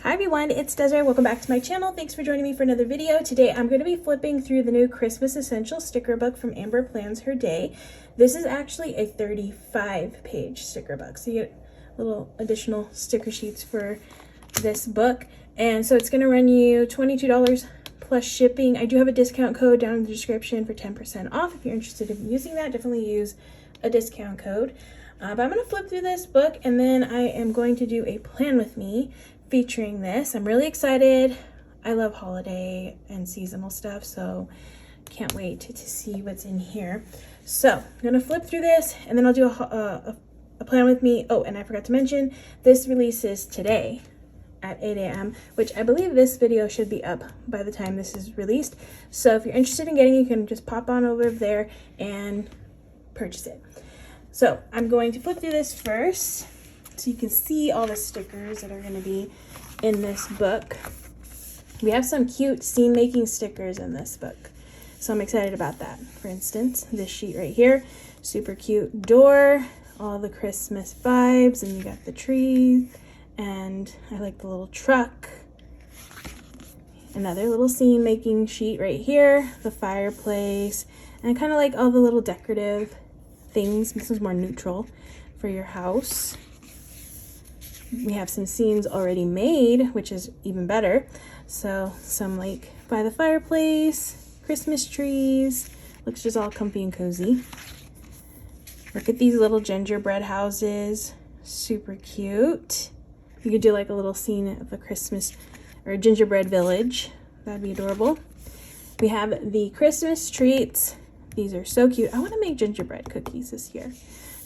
Hi everyone, it's Desiree. Welcome back to my channel. Thanks for joining me for another video. Today I'm going to be flipping through the new Christmas Essential sticker book from Amber Plans Her Day. This is actually a 35-page sticker book, so you get little additional sticker sheets for this book. And so it's going to run you $22 plus shipping. I do have a discount code down in the description for 10% off. If you're interested in using that, definitely use a discount code. But I'm going to flip through this book and then I am going to do a plan with me featuring this. I'm really excited. I love holiday and seasonal stuff, so can't wait to see what's in here. So I'm gonna flip through this and then I'll do a plan with me. Oh, and I forgot to mention, this releases today at 8 a.m., which I believe this video should be up by the time this is released. So if you're interested in getting it, you can just pop on over there and purchase it. So I'm going to flip through this first so you can see all the stickers that are going to be in this book. We have some cute scene making stickers in this book, so I'm excited about that. For instance, this sheet right here, super cute door, all the Christmas vibes, and you got the tree, and I like the little truck. Another little scene making sheet right here, the fireplace, and I kind of like all the little decorative things. This is more neutral for your house. We have some scenes already made, which is even better. So some like by the fireplace, Christmas trees, looks just all comfy and cozy. Look at these little gingerbread houses, super cute. You could do like a little scene of a Christmas or a gingerbread village. That'd be adorable. We have the Christmas treats. These are so cute. I want to make gingerbread cookies this year.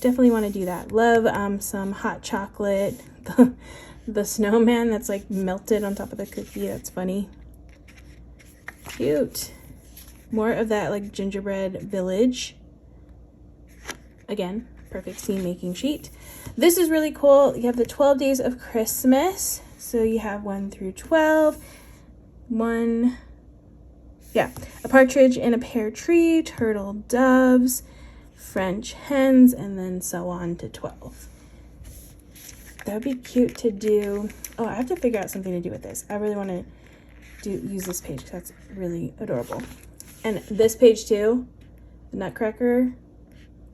Definitely want to do that. Love some hot chocolate. The snowman that's like melted on top of the cookie. That's funny. Cute. More of that like gingerbread village. Again, perfect scene making sheet. This is really cool. You have the 12 days of Christmas. So you have 1 through 12. A partridge in a pear tree, turtle doves, French hens, and then so on to 12. That would be cute to do. Oh, I have to figure out something to do with this. I really want to use this page because that's really adorable. And this page too, the Nutcracker.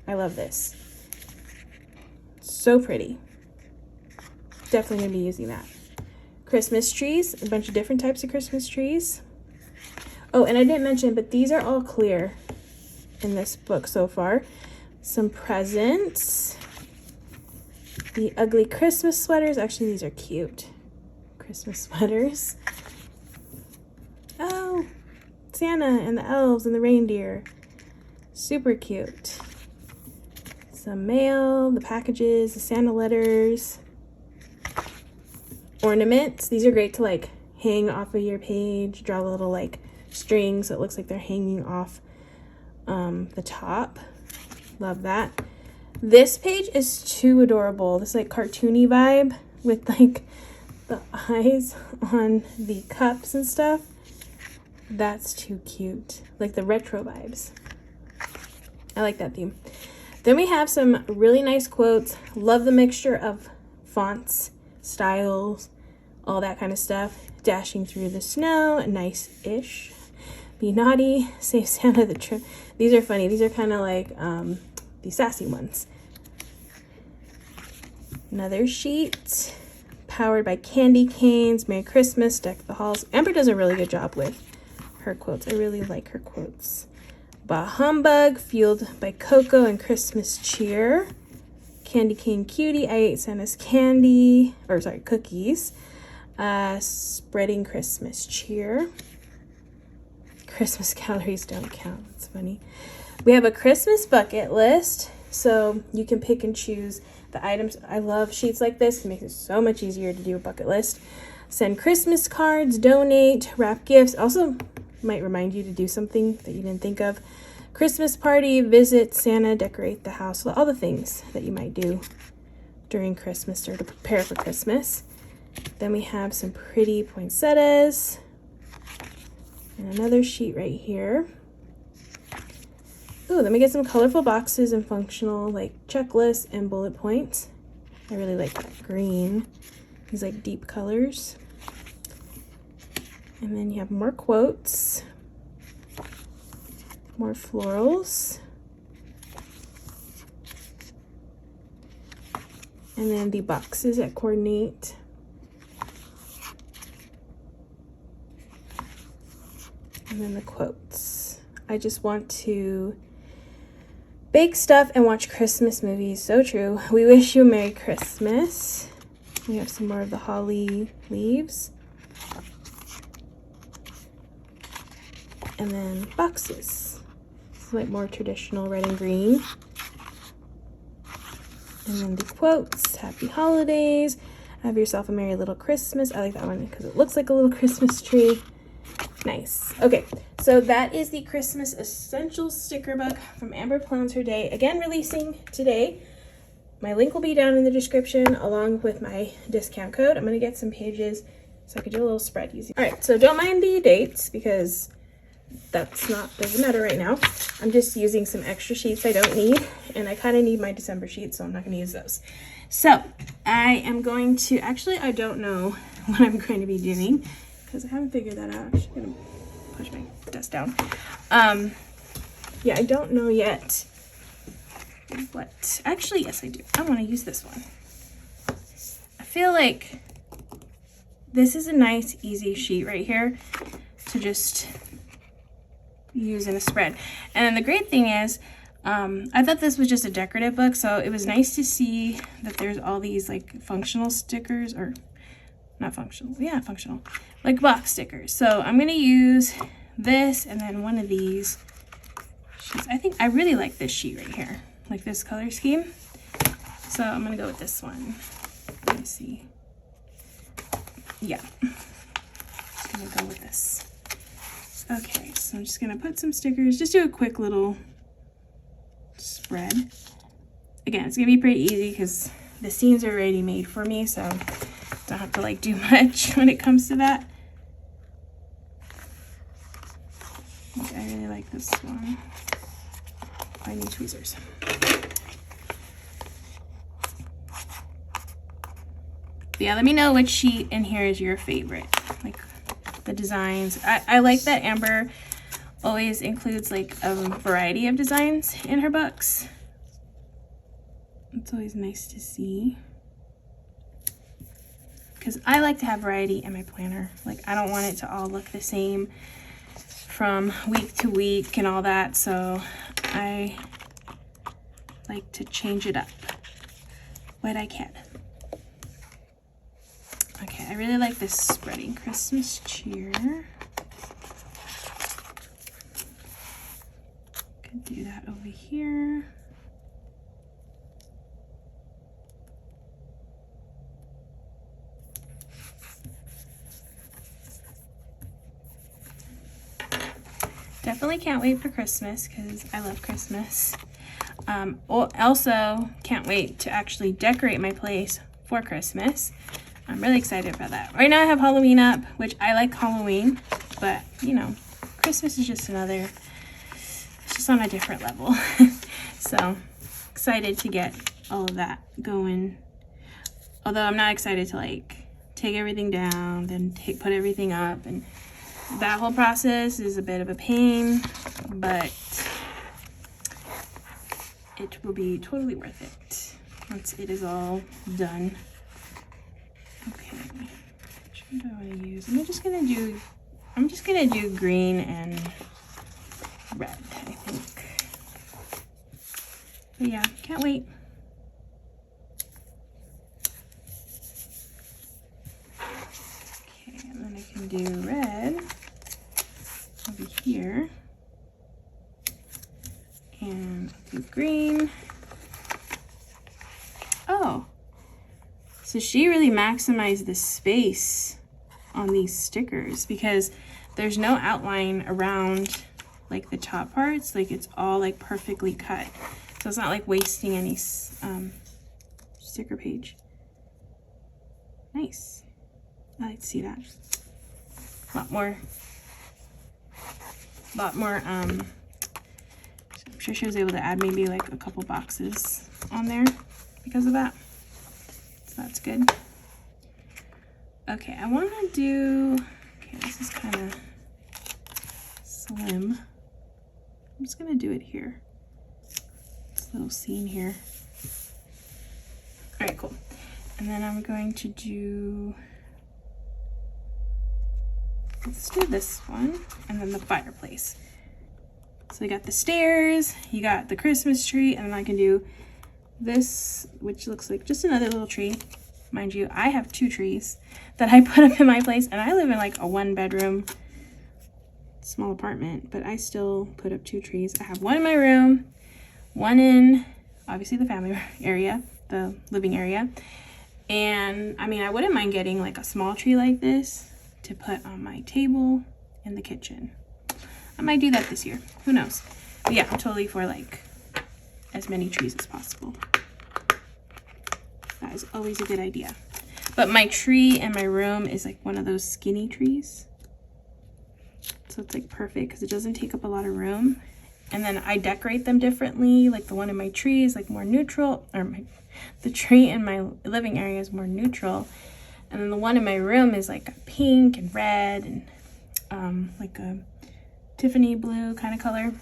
I love this. So pretty. Definitely going to be using that. Christmas trees, a bunch of different types of Christmas trees. Oh, and I didn't mention, but these are all clear in this book so far. Some presents. The ugly Christmas sweaters. Actually, these are cute. Christmas sweaters. Oh, Santa and the elves and the reindeer. Super cute. Some mail, the packages, the Santa letters. Ornaments. These are great to like hang off of your page. Draw a little like string so it looks like they're hanging off the top. Love that. This page is too adorable. This like cartoony vibe with like the eyes on the cups and stuff. That's too cute. Like the retro vibes. I like that theme. Then we have some really nice quotes. Love the mixture of fonts, styles, all that kind of stuff. Dashing through the snow, nice-ish. Be naughty, save Santa the trip. These are funny. These are kind of like the sassy ones. Another sheet, powered by candy canes, Merry Christmas, deck the halls. Amber does a really good job with her quotes. I really like her quotes. Bah humbug, fueled by cocoa and Christmas cheer. Candy cane cutie, I ate Santa's candy, or sorry, cookies. Spreading Christmas cheer. Christmas calories don't count. That's funny. We have a Christmas bucket list, so you can pick and choose the items. I love sheets like this. It makes it so much easier to do a bucket list. Send Christmas cards, donate, wrap gifts. Also might remind you to do something that you didn't think of. Christmas party, visit Santa, decorate the house. All the things that you might do during Christmas or to prepare for Christmas. Then we have some pretty poinsettias. And another sheet right here. Ooh, then we get some colorful boxes and functional like checklists and bullet points. I really like that green. These like deep colors. And then you have more quotes, more florals, and then the boxes that coordinate. And then the quotes. I just want to bake stuff and watch Christmas movies. So true. We wish you a Merry Christmas. We have some more of the holly leaves. And then boxes. It's like more traditional red and green. And then the quotes. Happy holidays. Have yourself a merry little Christmas. I like that one because it looks like a little Christmas tree. Nice. Okay, so that is the Christmas Essentials sticker book from Amber Plans Her Day. Again, releasing today. My link will be down in the description along with my discount code. I'm going to get some pages so I could do a little spread using. All right, so don't mind the dates because doesn't matter right now. I'm just using some extra sheets I don't need, and I kind of need my December sheets, so I'm not going to use those. So I am going to, actually, I don't know what I'm going to be doing because I haven't figured that out. I'm just going to push my desk down. Yeah, I don't know yet what, actually, yes, I do. I want to use this one. I feel like this is a nice, easy sheet right here to just use in a spread. And then the great thing is, I thought this was just a decorative book, so it was nice to see that there's all these like functional stickers, or not functional, yeah, functional, like box stickers. So I'm gonna use this and then one of these sheets. I think I really like this sheet right here, like this color scheme. So I'm gonna go with this one. Let me see. Yeah, just gonna go with this. Okay, so I'm just gonna put some stickers, just do a quick little spread. Again, it's gonna be pretty easy because the seams are already made for me, so don't have to like do much when it comes to that. I really like this one. I need tweezers. But yeah, let me know which sheet in here is your favorite. Like the designs. I like that Amber always includes like a variety of designs in her books. It's always nice to see, because I like to have variety in my planner. Like I don't want it to all look the same from week to week and all that, so I like to change it up when I can. Okay, I really like this spreading Christmas cheer. Could do that over here. Definitely can't wait for Christmas because I love Christmas. Also can't wait to actually decorate my place for Christmas. I'm really excited about that. Right now I have Halloween up, which I like Halloween, but you know, Christmas is just another, it's just on a different level. So excited to get all of that going. Although I'm not excited to like take everything down, then put everything up, and that whole process is a bit of a pain, but it will be totally worth it once it is all done. Okay, which one do I want to use? I'm just gonna do green and red, I think. But yeah, can't wait. Okay, and then I can do red over here, and do green. Oh, so she really maximized the space on these stickers because there's no outline around like the top parts. Like it's all like perfectly cut, so it's not like wasting any sticker page. Nice. I like to see that. A lot more I'm sure she was able to add maybe like a couple boxes on there because of that, so that's good. Okay, I want to do, okay, Okay, this is kind of slim. I'm just gonna do it here. This little scene here. All right, cool. And then I'm going to do, let's do this one, and then the fireplace. So you got the stairs, you got the Christmas tree, and then I can do this, which looks like just another little tree. Mind you, I have 2 trees that I put up in my place, and I live in like a 1-bedroom small apartment, but I still put up 2 trees. I have one in my room, one in obviously the family area, the living area. And I mean, I wouldn't mind getting like a small tree like this to put on my table in the kitchen. I might do that this year, who knows. But yeah, I'm totally for like as many trees as possible. That is always a good idea. But my tree in my room is like one of those skinny trees. So it's like perfect because it doesn't take up a lot of room. And then I decorate them differently. Like the one in my tree is like more neutral, or the tree in my living area is more neutral. And then the one in my room is like pink and red and like a Tiffany blue kind of color.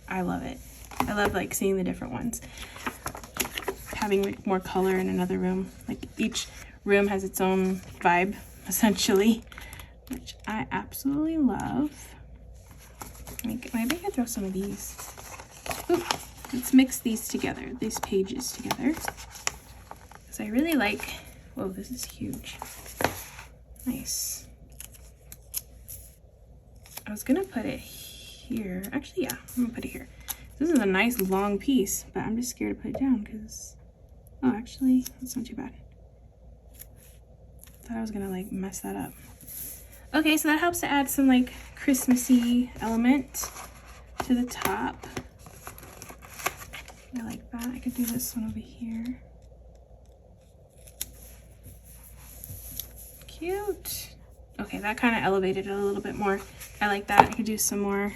I love it. I love like seeing the different ones. Having like more color in another room. Like each room has its own vibe, essentially, which I absolutely love. Maybe I can throw some of these. Ooh, let's mix these together, these pages together. Because I really like, whoa, this is huge. Nice. I was gonna put it here. Actually, yeah, I'm gonna put it here. This is a nice long piece, but I'm just scared to put it down because, oh, actually, that's not too bad. Thought I was gonna like mess that up. Okay, so that helps to add some like Christmassy element to the top. I like that. I could do this one over here. Cute. Okay, that kind of elevated it a little bit more. I like that. I could do some more.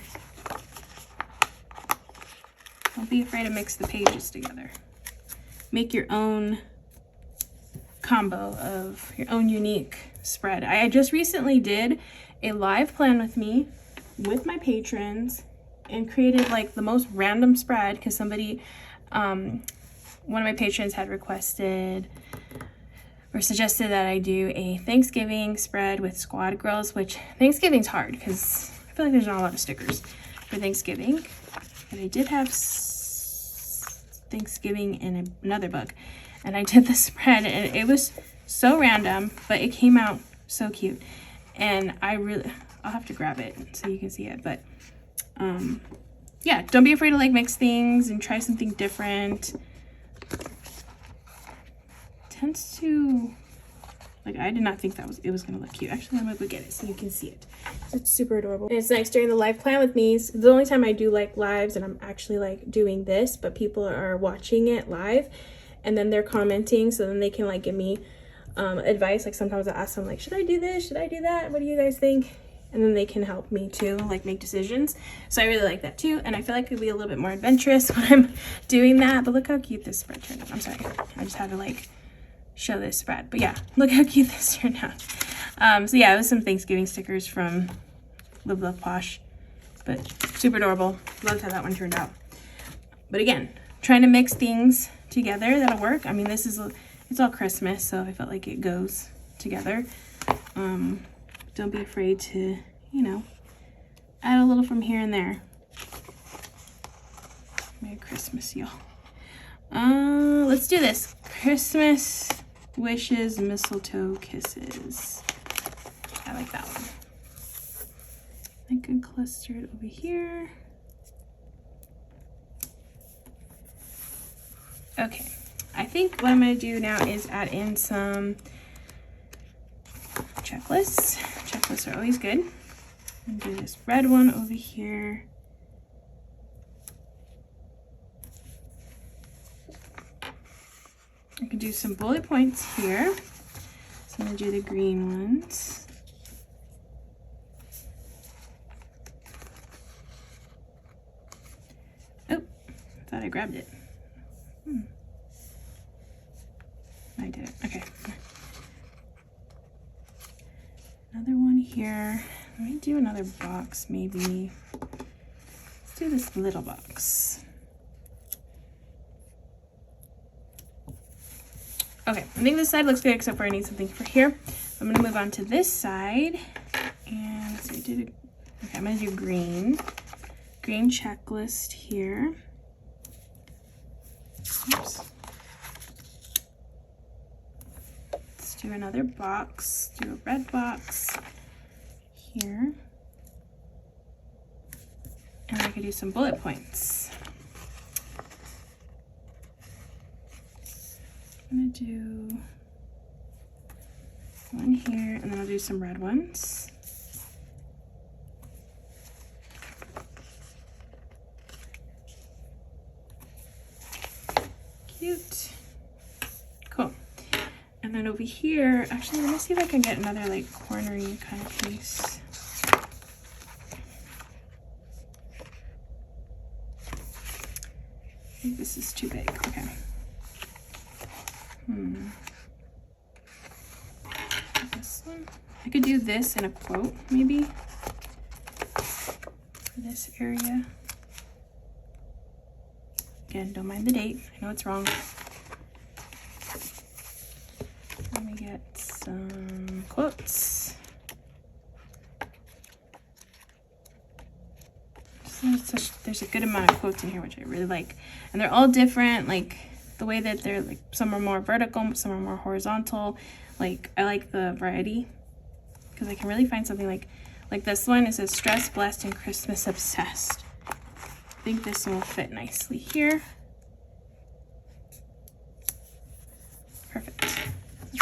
Don't be afraid to mix the pages together. Make your own combo of your own unique spread. I just recently did a live plan with me with my patrons and created like the most random spread because somebody, one of my patrons had requested or suggested that I do a Thanksgiving spread with Squad Girls, which Thanksgiving's hard because I feel like there's not a lot of stickers for Thanksgiving. But I did have Thanksgiving in another book, and I did the spread, and it was so random, but it came out so cute. And I'll have to grab it so you can see it, but yeah, don't be afraid to like mix things and try something different. Tends to, like, I did not think it was gonna look cute. Actually, I'm gonna go get it so you can see it. It's super adorable. And it's nice during the live plan with me. It's the only time I do like lives and I'm actually like doing this, but people are watching it live and then they're commenting, so then they can like give me advice. Like sometimes I ask them like, should I do this? Should I do that? What do you guys think? And then they can help me too, like make decisions. So I really like that too. And I feel like it'd be a little bit more adventurous when I'm doing that. But look how cute this spread turned out. I'm sorry, I just had to like show this spread. But yeah, look how cute this turned out. So yeah, it was some Thanksgiving stickers from Live Love Posh, but super adorable. Loved how that one turned out. But again, trying to mix things together that'll work. I mean, it's all Christmas, so I felt like it goes together. Don't be afraid to, you know, add a little from here and there. Merry Christmas, y'all. Let's do this. Christmas wishes, mistletoe kisses. I like that one. I can cluster it over here. Okay, I think what I'm gonna do now is add in some checklists. Checklists are always good. I'm gonna do this red one over here. I could do some bullet points here. So I'm gonna do the green ones. Oh, I thought I grabbed it. I did it. Okay. Another one here. Let me do another box maybe. Let's do this little box. Okay, I think this side looks good except for I need something for here. I'm gonna move on to this side. And let's see, okay, I'm gonna do green. Green checklist here. Oops. Let's do another box, do a red box here. And I could do some bullet points. I'm gonna do one here, and then I'll do some red ones. Cute. Cool. And then over here, actually, let me see if I can get another like cornery kind of piece. I think this is too big. Okay. This one. I could do this in a quote, maybe. For this area. Again, don't mind the date. I know it's wrong. Let me get some quotes. There's a good amount of quotes in here, which I really like. And they're all different, like the way that they're like, some are more vertical, some are more horizontal. Like I like the variety because I can really find something like this one. It says stress, blessed, and Christmas obsessed. I think this one will fit nicely here. Perfect.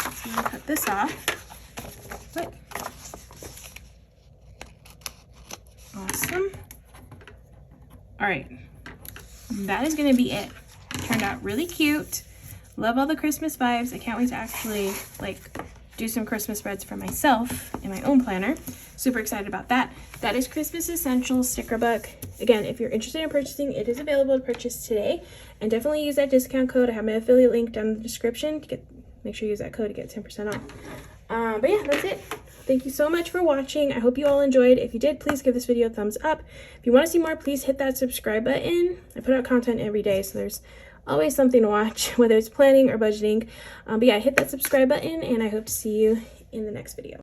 So I'm gonna cut this off. Look. Awesome. All right, that is gonna be it. Turned out really cute. Love all the Christmas vibes. I can't wait to actually like do some Christmas spreads for myself in my own planner. Super excited about that. That is Christmas Essentials sticker book. Again, if you're interested in purchasing, it is available to purchase today. And definitely use that discount code. I have my affiliate link down in the description to make sure you use that code to get 10% off. But yeah, that's it. Thank you so much for watching. I hope you all enjoyed. If you did, please give this video a thumbs up. If you want to see more, please hit that subscribe button. I put out content every day, so there's always something to watch, whether it's planning or budgeting. But yeah, hit that subscribe button, and I hope to see you in the next video.